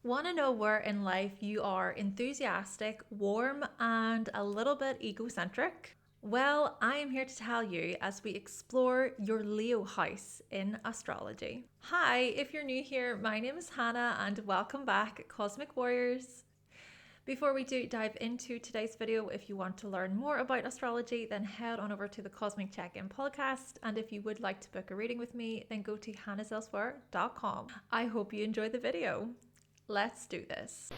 Want to know where in life you are enthusiastic, warm, and a little bit egocentric? Well, I am here to tell you as we explore your Leo house in astrology. Hi, if you're new here, my name is Hannah and welcome back, Cosmic Warriors. Before we do dive into today's video, if you want to learn more about astrology, then head on over to the Cosmic Check-In podcast. And if you would like to book a reading with me, then go to hannahselsewhere.com. I hope you enjoy the video. Let's do this.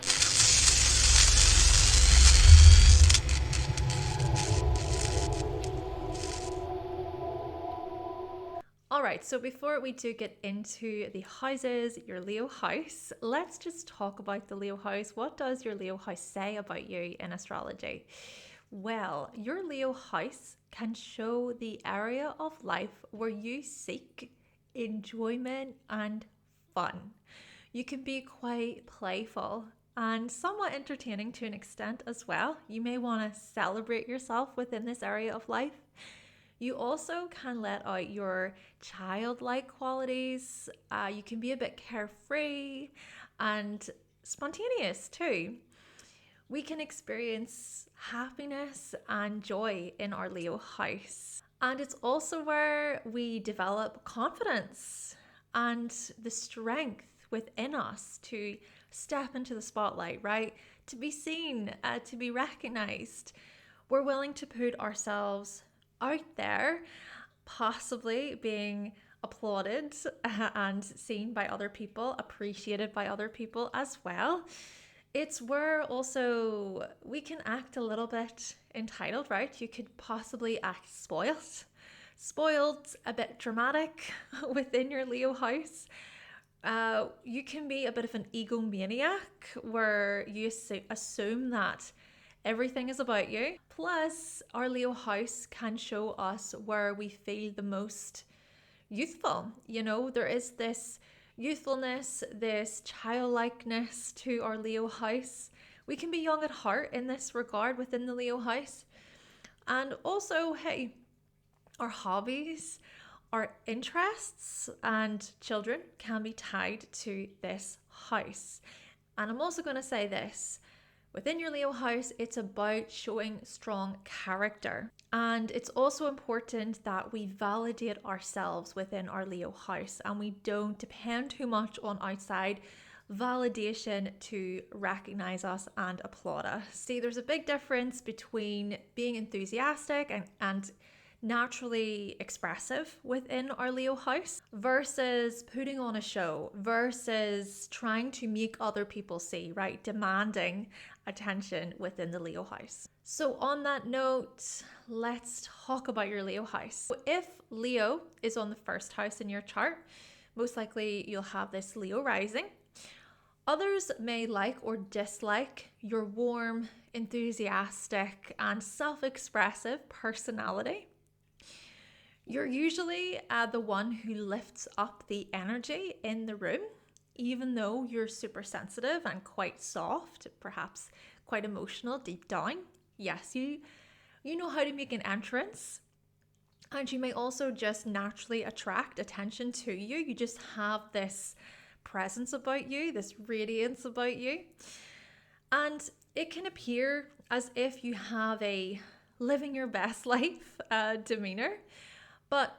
All right, so before we do get into the houses, your Leo house, let's just talk about the Leo house. What does your Leo house say about you in astrology? Well, your Leo house can show the area of life where you seek enjoyment and fun. You can be quite playful and somewhat entertaining to an extent as well. You may want to celebrate yourself within this area of life. You also can let out your childlike qualities. You can be a bit carefree and spontaneous too. We can experience happiness and joy in our Leo house. And it's also where we develop confidence and the strength within us to step into the spotlight, right? To be seen, to be recognized. We're willing to put ourselves out there, possibly being applauded and seen by other people, appreciated by other people as well. It's where also we can act a little bit entitled, right? You could possibly act spoiled, a bit dramatic within your Leo house. You can be a bit of an egomaniac where you assume that everything is about you. Plus, our Leo house can show us where we feel the most youthful. You know, there is this youthfulness, this childlikeness to our Leo house. We can be young at heart in this regard within the Leo house. And also, hey, our hobbies, our interests and children can be tied to this house. And I'm also going to say this. Within your Leo house, it's about showing strong character. And it's also important that we validate ourselves within our Leo house and we don't depend too much on outside validation to recognize us and applaud us. See, there's a big difference between being enthusiastic and naturally expressive within our Leo house versus putting on a show, versus trying to make other people see, right? Demanding attention within the Leo house. So on that note, let's talk about your Leo house. So if Leo is on the first house in your chart, most likely you'll have this Leo rising. Others may like or dislike your warm, enthusiastic, and self-expressive personality. You're usually the one who lifts up the energy in the room, even though you're super sensitive and quite soft, perhaps quite emotional deep down. Yes, you know how to make an entrance, and you may also just naturally attract attention to you. You just have this presence about you, this radiance about you, and it can appear as if you have a living your best life demeanor. But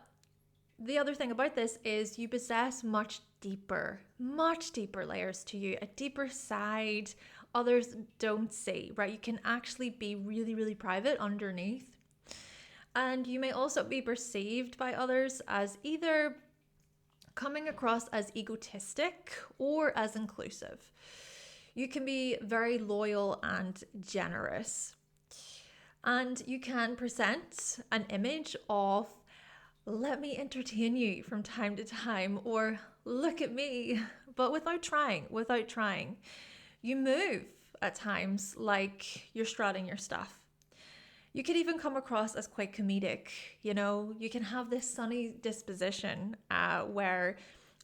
the other thing about this is you possess much deeper layers to you, a deeper side others don't see, right? You can actually be really, really private underneath. And you may also be perceived by others as either coming across as egotistic or as inclusive. You can be very loyal and generous. And you can present an image of, let me entertain you from time to time, or look at me, but without trying. You move at times like you're strutting your stuff. You could even come across as quite comedic. You know, you can have this sunny disposition where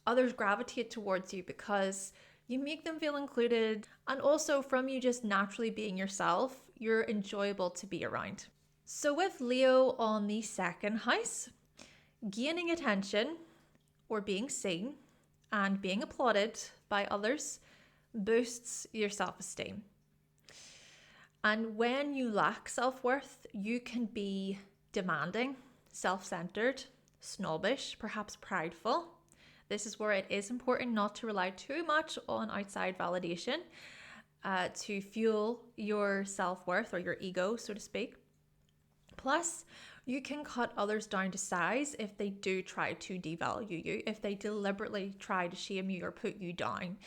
others gravitate towards you because you make them feel included. And also from you just naturally being yourself, you're enjoyable to be around. So with Leo on the second house, gaining attention or being seen and being applauded by others boosts your self-esteem. And when you lack self-worth, you can be demanding, self-centered, snobbish, perhaps prideful. This is where it is important not to rely too much on outside validation to fuel your self-worth or your ego, so to speak. Plus, you can cut others down to size if they do try to devalue you, if they deliberately try to shame you or put you down.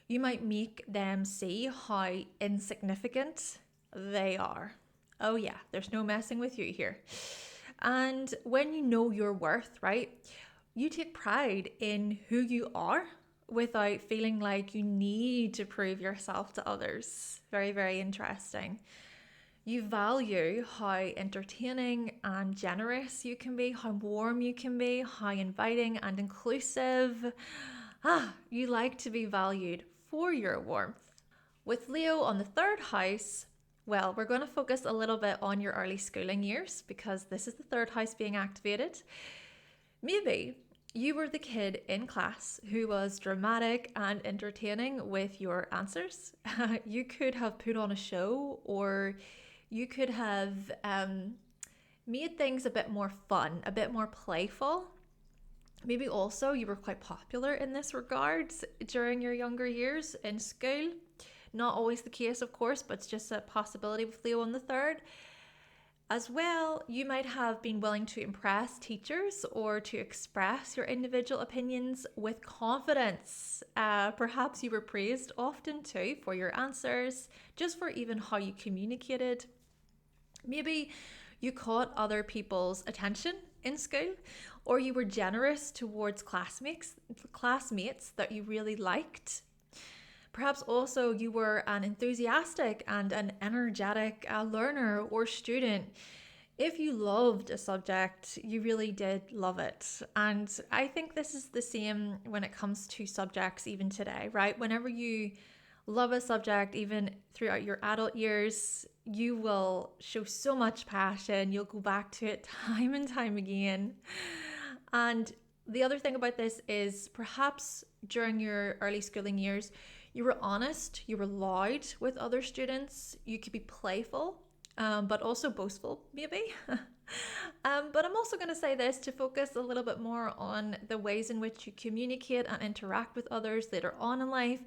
You might make them see how insignificant they are. Oh yeah, there's no messing with you here. And when you know your worth, right, you take pride in who you are without feeling like you need to prove yourself to others. Very, very interesting. You value how entertaining and generous you can be, how warm you can be, how inviting and inclusive. You like to be valued for your warmth. With Leo on the third house, well, we're going to focus a little bit on your early schooling years because this is the third house being activated. Maybe you were the kid in class who was dramatic and entertaining with your answers. You could have put on a show, or you could have made things a bit more fun, a bit more playful. Maybe also you were quite popular in this regard during your younger years in school. Not always the case, of course, but it's just a possibility with Leo on the third. As well, you might have been willing to impress teachers or to express your individual opinions with confidence. Perhaps you were praised often too for your answers, just for even how you communicated. Maybe you caught other people's attention in school, or you were generous towards classmates that you really liked. Perhaps also you were an enthusiastic and an energetic learner or student. If you loved a subject, you really did love it. And I think this is the same when it comes to subjects even today, right? Whenever you love a subject, even throughout your adult years, you will show so much passion. You'll go back to it time and time again. And the other thing about this is perhaps during your early schooling years, you were honest, you were loud with other students, you could be playful, but also boastful, maybe. But I'm also going to say this to focus a little bit more on the ways in which you communicate and interact with others later on in life.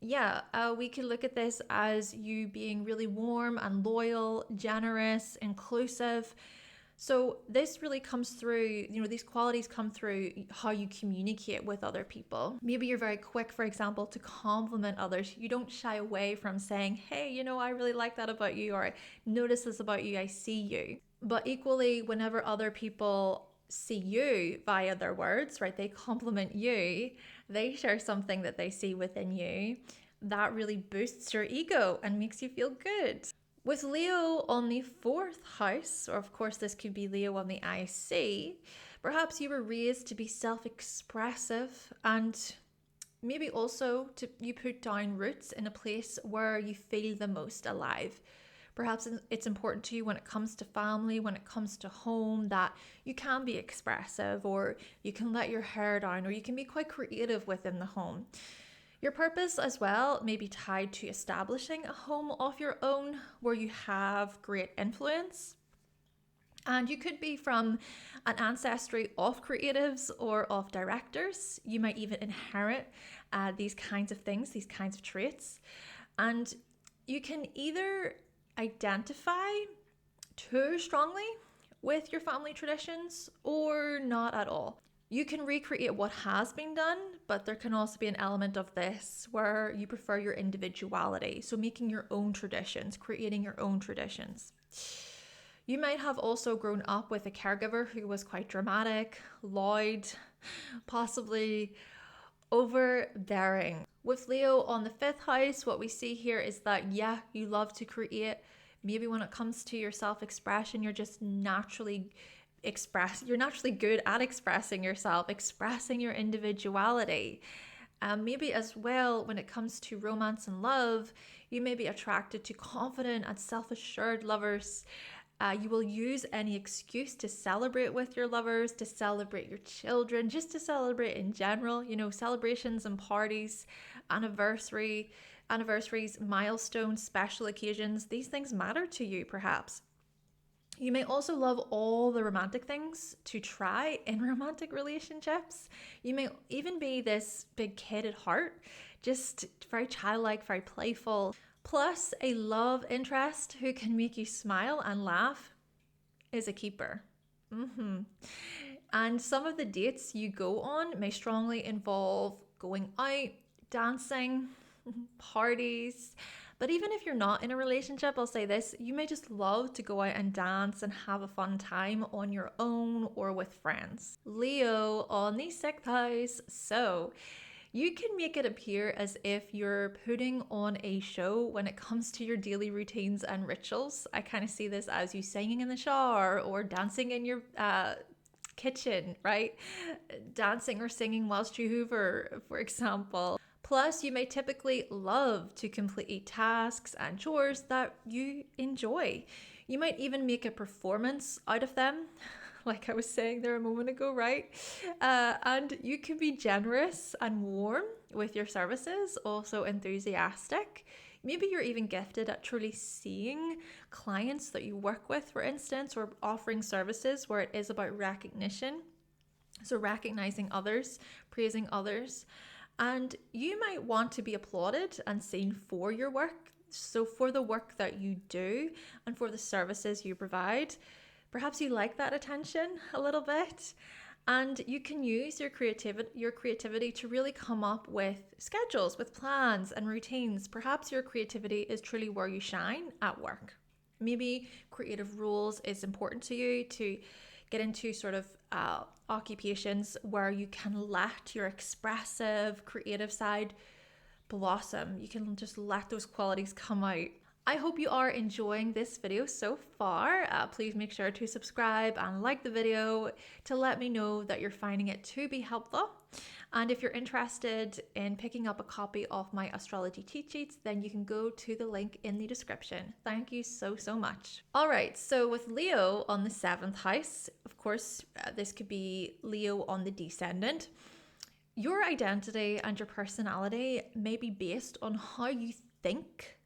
We can look at this as you being really warm and loyal, generous, inclusive. So this really comes through, these qualities come through how you communicate with other people. Maybe you're very quick, for example, to compliment others. You don't shy away from saying, hey, I really like that about you, or I notice this about you, I see you. But equally, whenever other people see you via their words, right, they compliment you, they share something that they see within you, that really boosts your ego and makes you feel good. With Leo on the fourth house, or of course this could be Leo on the IC, perhaps you were raised to be self-expressive, and maybe also you put down roots in a place where you feel the most alive. Perhaps it's important to you when it comes to family, when it comes to home, that you can be expressive, or you can let your hair down, or you can be quite creative within the home. Your purpose as well may be tied to establishing a home of your own where you have great influence. And you could be from an ancestry of creatives or of directors. You might even inherit these kinds of things, these kinds of traits. And you can either identify too strongly with your family traditions or not at all. You can recreate what has been done, but there can also be an element of this where you prefer your individuality. So making your own traditions, creating your own traditions. You might have also grown up with a caregiver who was quite dramatic, loud, possibly overbearing. With Leo on the fifth house, what we see here is that, you love to create. Maybe when it comes to your self-expression, you're just naturally good at expressing yourself, expressing your individuality. Maybe as well, when it comes to romance and love, you may be attracted to confident and self-assured lovers. You will use any excuse to celebrate with your lovers, to celebrate your children, just to celebrate in general, celebrations and parties, anniversary, Anniversaries, milestones, special occasions, these things matter to you perhaps. You may also love all the romantic things to try in romantic relationships. You may even be this big kid at heart, just very childlike, very playful. Plus, a love interest who can make you smile and laugh is a keeper. And some of the dates you go on may strongly involve going out, dancing, parties. But even if you're not in a relationship, I'll say this, you may just love to go out and dance and have a fun time on your own or with friends. Leo on the 6th house. So you can make it appear as if you're putting on a show when it comes to your daily routines and rituals. I kind of see this as you singing in the shower or dancing in your kitchen, right? Dancing or singing whilst you hoover, for example. Plus, you may typically love to complete tasks and chores that you enjoy. You might even make a performance out of them, like I was saying there a moment ago, right? And you can be generous and warm with your services, also enthusiastic. Maybe you're even gifted at truly seeing clients that you work with, for instance, or offering services where it is about recognition. So recognizing others, praising others. And you might want to be applauded and seen for your work. So for the work that you do and for the services you provide, perhaps you like that attention a little bit. And you can use your creativity to really come up with schedules, with plans and routines. Perhaps your creativity is truly where you shine at work. Maybe creative roles is important to you to get into sort of occupations where you can let your expressive, creative side blossom. You can just let those qualities come out. I hope you are enjoying this video so far. Please make sure to subscribe and like the video to let me know that you're finding it to be helpful. And if you're interested in picking up a copy of my astrology cheat sheets, then you can go to the link in the description. Thank you so much. All right, so with Leo on the 7th house, of course, this could be Leo on the descendant. Your identity and your personality may be based on how you think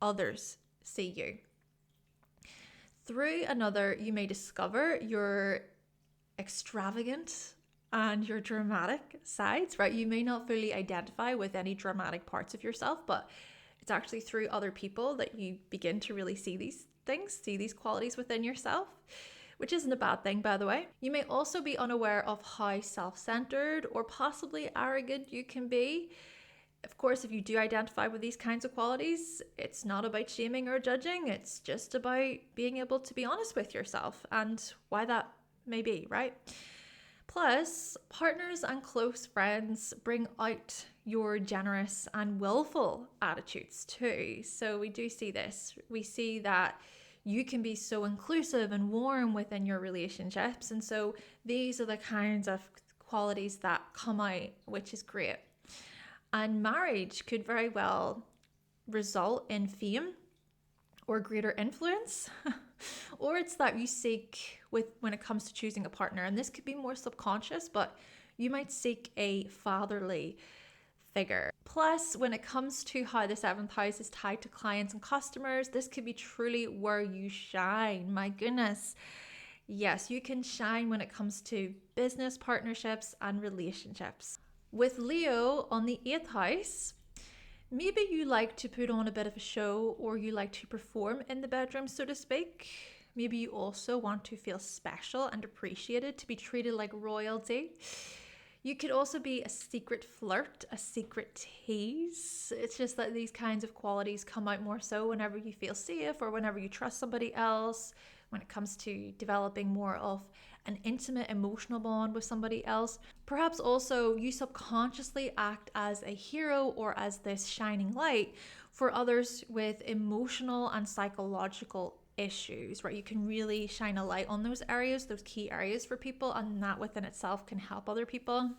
others see you. Through another, you may discover your extravagant and your dramatic sides, right? You may not fully identify with any dramatic parts of yourself, but it's actually through other people that you begin to really see these things, see these qualities within yourself, which isn't a bad thing, by the way. You may also be unaware of how self-centered or possibly arrogant you can be. Of course, if you do identify with these kinds of qualities, it's not about shaming or judging. It's just about being able to be honest with yourself and why that may be, right? Plus, partners and close friends bring out your generous and willful attitudes too. So we do see this. We see that you can be so inclusive and warm within your relationships. And so these are the kinds of qualities that come out, which is great. And marriage could very well result in fame or greater influence, or it's that you seek when it comes to choosing a partner. And this could be more subconscious, but you might seek a fatherly figure. Plus, when it comes to how the 7th house is tied to clients and customers, this could be truly where you shine. My goodness. Yes, you can shine when it comes to business partnerships and relationships. With Leo on the 8th house, maybe you like to put on a bit of a show or you like to perform in the bedroom, so to speak. Maybe you also want to feel special and appreciated, to be treated like royalty. You could also be a secret flirt, a secret tease. It's just that these kinds of qualities come out more so whenever you feel safe or whenever you trust somebody else, when it comes to developing more of an intimate emotional bond with somebody else. Perhaps also you subconsciously act as a hero or as this shining light for others with emotional and psychological issues, right? You can really shine a light on those areas, those key areas for people, and that within itself can help other people.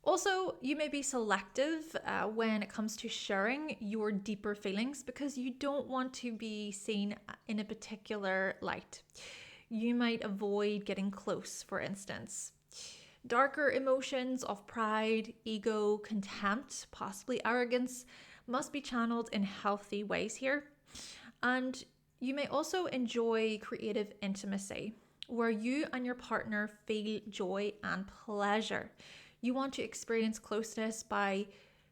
Also, you may be selective when it comes to sharing your deeper feelings because you don't want to be seen in a particular light. You might avoid getting close, for instance. Darker emotions of pride, ego, contempt, possibly arrogance must be channeled in healthy ways here. And you may also enjoy creative intimacy, where you and your partner feel joy and pleasure. You want to experience closeness by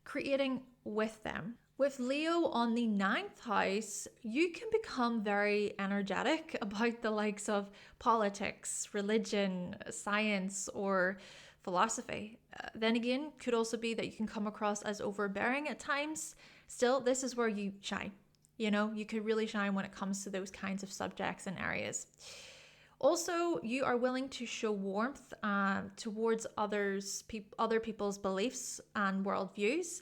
creating with them. With Leo on the 9th house, you can become very energetic about the likes of politics, religion, science, or philosophy. Then again, could also be that you can come across as overbearing at times. Still, this is where you shine. You know, you could really shine when it comes to those kinds of subjects and areas. Also, you are willing to show warmth towards other people's beliefs and worldviews.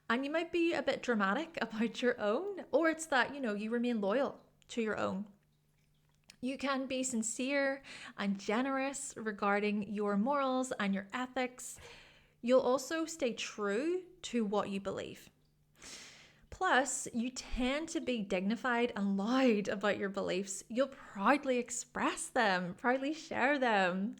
And you might be a bit dramatic about your own, or it's that, you remain loyal to your own. You can be sincere and generous regarding your morals and your ethics. You'll also stay true to what you believe. Plus, you tend to be dignified and loud about your beliefs. You'll proudly express them, proudly share them.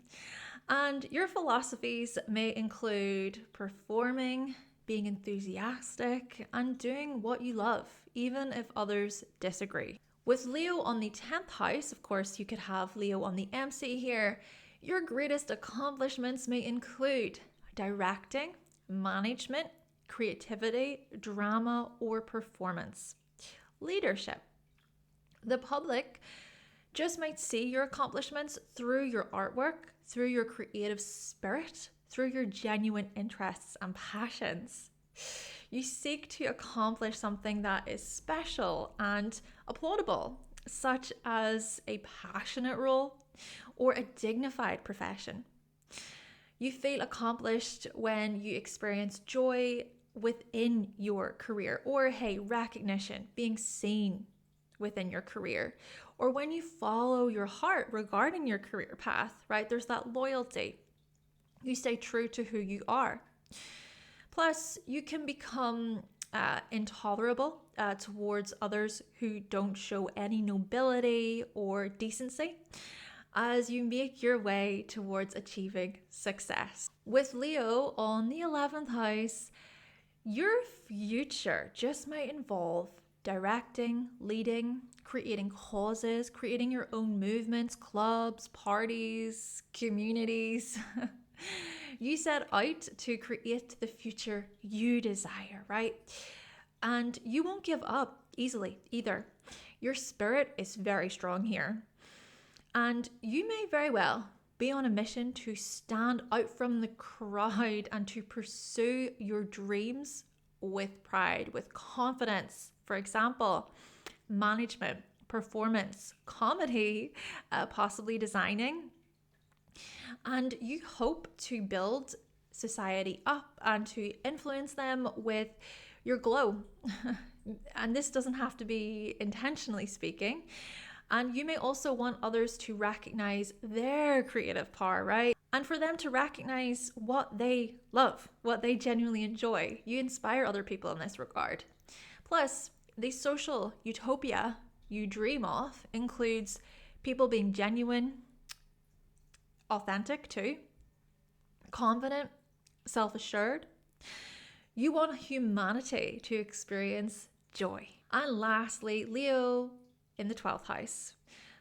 And your philosophies may include performing, being enthusiastic, and doing what you love, even if others disagree. With Leo on the 10th house, of course, you could have Leo on the MC here. Your greatest accomplishments may include directing, management, creativity, drama, or performance. Leadership. The public just might see your accomplishments through your artwork, through your creative spirit, through your genuine interests and passions. You seek to accomplish something that is special and applaudable, such as a passionate role or a dignified profession. You feel accomplished when you experience joy within your career, or recognition, being seen within your career, or when you follow your heart regarding your career path, right? There's that loyalty. You stay true to who you are. Plus, you can become intolerable towards others who don't show any nobility or decency as you make your way towards achieving success. With Leo on the 11th house, your future just might involve directing, leading, creating causes, creating your own movements, clubs, parties, communities. You set out to create the future you desire, right? And you won't give up easily either. Your spirit is very strong here. And you may very well be on a mission to stand out from the crowd and to pursue your dreams with pride, with confidence. For example, management, performance, comedy, possibly designing. And you hope to build society up and to influence them with your glow. And this doesn't have to be intentionally speaking. And you may also want others to recognize their creative power, right? And for them to recognize what they love, what they genuinely enjoy. You inspire other people in this regard. Plus, the social utopia you dream of includes people being genuine, authentic too, confident, self-assured. You want humanity to experience joy. And lastly, Leo in the 12th house.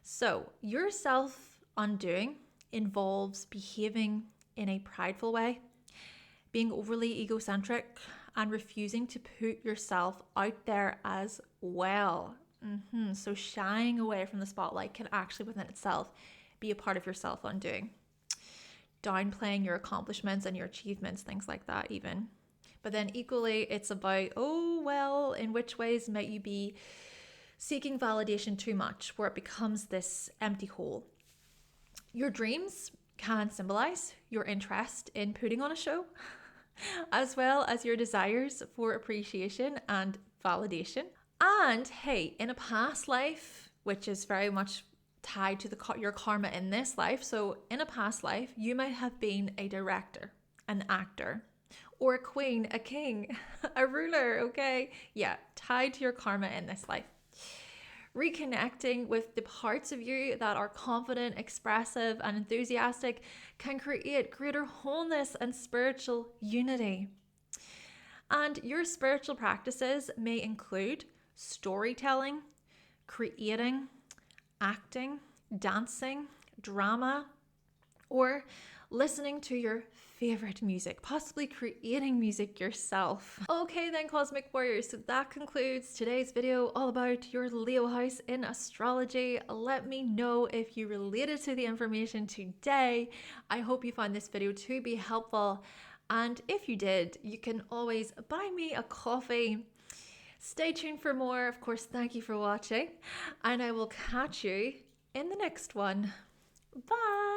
So your self-undoing involves behaving in a prideful way, being overly egocentric, and refusing to put yourself out there as well. So shying away from the spotlight can actually within itself be a part of your self-undoing. Downplaying your accomplishments and your achievements, things like that even. But then equally, it's about, in which ways might you be seeking validation too much, where it becomes this empty hole. Your dreams can symbolize your interest in putting on a show, as well as your desires for appreciation and validation. And in a past life, which is very much tied to your karma in this life. So in a past life, you might have been a director, an actor, or a queen, a king, a ruler, okay? Yeah, tied to your karma in this life. Reconnecting with the parts of you that are confident, expressive, and enthusiastic can create greater wholeness and spiritual unity. And your spiritual practices may include storytelling, creating, acting, dancing, drama, or listening to your favorite music, possibly creating music yourself. Okay then, Cosmic Warriors, so that concludes today's video all about your Leo house in astrology. Let me know if you related to the information today. I hope you found this video to be helpful, and if you did, you can always buy me a coffee. Stay tuned for more. Of course, thank you for watching, and I will catch you in the next one. Bye.